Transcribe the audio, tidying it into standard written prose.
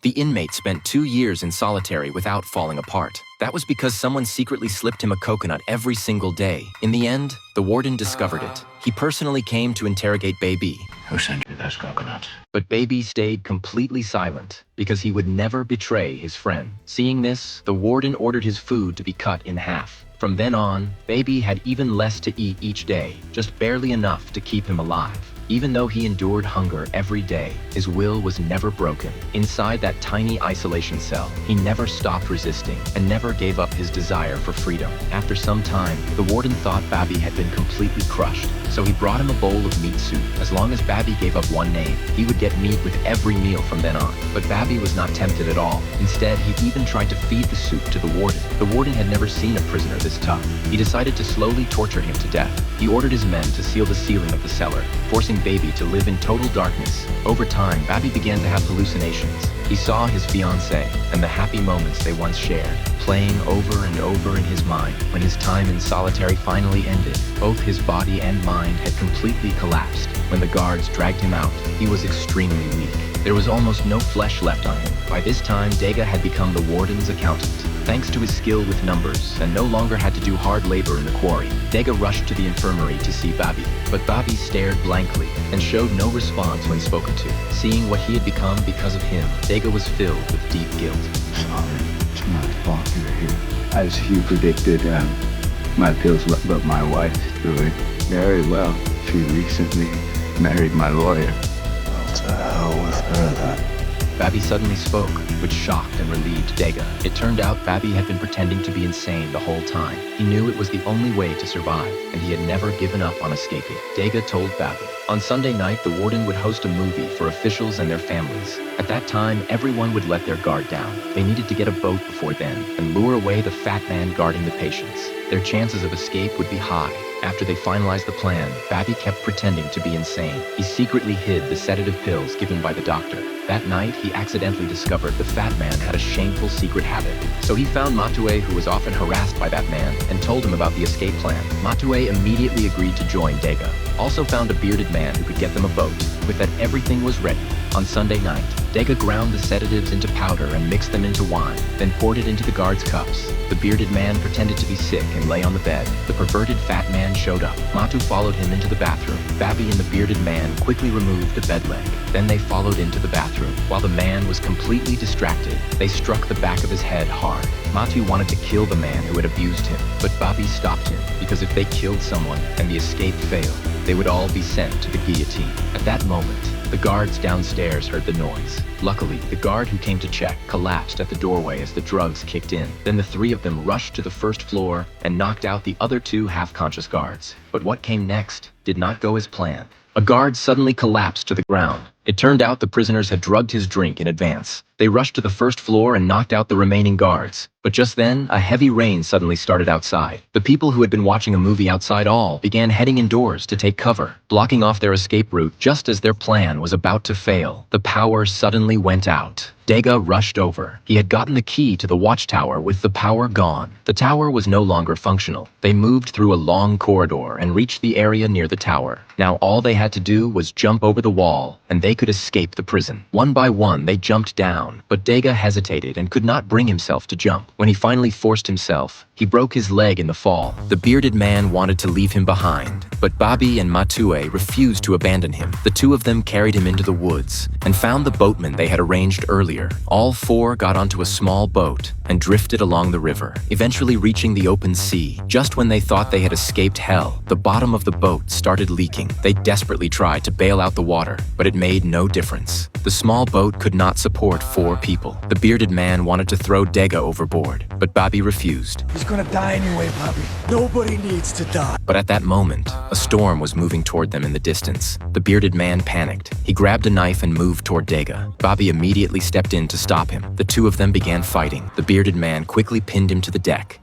The inmate spent 2 years in solitary without falling apart. That was because someone secretly slipped him a coconut every single day. In the end, the warden discovered it. He personally came to interrogate Baby. Who sent you those coconuts? But Baby stayed completely silent because he would never betray his friend. Seeing this, the warden ordered his food to be cut in half. From then on, Baby had even less to eat each day, just barely enough to keep him alive. Even though he endured hunger every day, his will was never broken. Inside that tiny isolation cell, he never stopped resisting and never gave up his desire for freedom. After some time, the warden thought Baby had been completely crushed, so he brought him a bowl of meat soup. As long as Baby gave up one name, he would get meat with every meal from then on. But Baby was not tempted at all. Instead, he even tried to feed the soup to the warden. The warden had never seen a prisoner this tough. He decided to slowly torture him to death. He ordered his men to seal the ceiling of the cellar, forcing Baby to live in total darkness. Over time, Baby began to have hallucinations. He saw his fiancée and the happy moments they once shared, playing over and over in his mind. When his time in solitary finally ended, both his body and mind had completely collapsed. When the guards dragged him out, he was extremely weak. There was almost no flesh left on him. By this time, Dega had become the warden's accountant. Thanks to his skill with numbers, and no longer had to do hard labor in the quarry, Dega rushed to the infirmary to see Babi. But Babi stared blankly and showed no response when spoken to. Seeing what he had become because of him, Dega was filled with deep guilt. Sorry, it's my fault you're here. As you predicted, my pills but my wife doing very well. She recently married my lawyer. Well, to hell with her then. Babi suddenly spoke, which shocked and relieved Dega. It turned out Babi had been pretending to be insane the whole time. He knew it was the only way to survive, and he had never given up on escaping. Dega told Babi. On Sunday night, the warden would host a movie for officials and their families. At that time, everyone would let their guard down. They needed to get a boat before then and lure away the fat man guarding the patients. Their chances of escape would be high. After they finalized the plan, Babi kept pretending to be insane. He secretly hid the sedative pills given by the doctor. That night, he accidentally discovered the fat man had a shameful secret habit. So he found Matue, who was often harassed by that man, and told him about the escape plan. Matue immediately agreed to join Dega. Also found a bearded man who could get them a boat. With that, everything was ready. On Sunday night, Dega ground the sedatives into powder and mixed them into wine, then poured it into the guards' cups. The bearded man pretended to be sick and lay on the bed. The perverted fat man showed up. Matu followed him into the bathroom. Babi and the bearded man quickly removed the bed leg. Then they followed into the bathroom. While the man was completely distracted, they struck the back of his head hard. Matu wanted to kill the man who had abused him, but Babi stopped him, because if they killed someone and the escape failed, they would all be sent to the guillotine. At that moment, the guards downstairs heard the noise. Luckily, the guard who came to check collapsed at the doorway as the drugs kicked in. Then the three of them rushed to the first floor and knocked out the other two half-conscious guards. But what came next did not go as planned. A guard suddenly collapsed to the ground. It turned out the prisoners had drugged his drink in advance. They rushed to the first floor and knocked out the remaining guards. But just then, a heavy rain suddenly started outside. The people who had been watching a movie outside all began heading indoors to take cover, blocking off their escape route just as their plan was about to fail. The power suddenly went out. Dega rushed over. He had gotten the key to the watchtower with the power gone. The tower was no longer functional. They moved through a long corridor and reached the area near the tower. Now all they had to do was jump over the wall, and they could escape the prison. One by one, they jumped down, but Dega hesitated and could not bring himself to jump. When he finally forced himself, he broke his leg in the fall. The bearded man wanted to leave him behind, but Babi and Matue refused to abandon him. The two of them carried him into the woods and found the boatman they had arranged earlier. All four got onto a small boat and drifted along the river, eventually reaching the open sea. Just when they thought they had escaped hell, the bottom of the boat started leaking. They desperately tried to bail out the water, but it made no difference. The small boat could not support 4 people. The bearded man wanted to throw Dega overboard, but Babi refused. He's gonna die anyway, Bobby. Nobody needs to die. But at that moment, a storm was moving toward them in the distance. The bearded man panicked. He grabbed a knife and moved toward Dega. Babi immediately stepped in to stop him. The two of them began fighting. The bearded man quickly pinned him to the deck.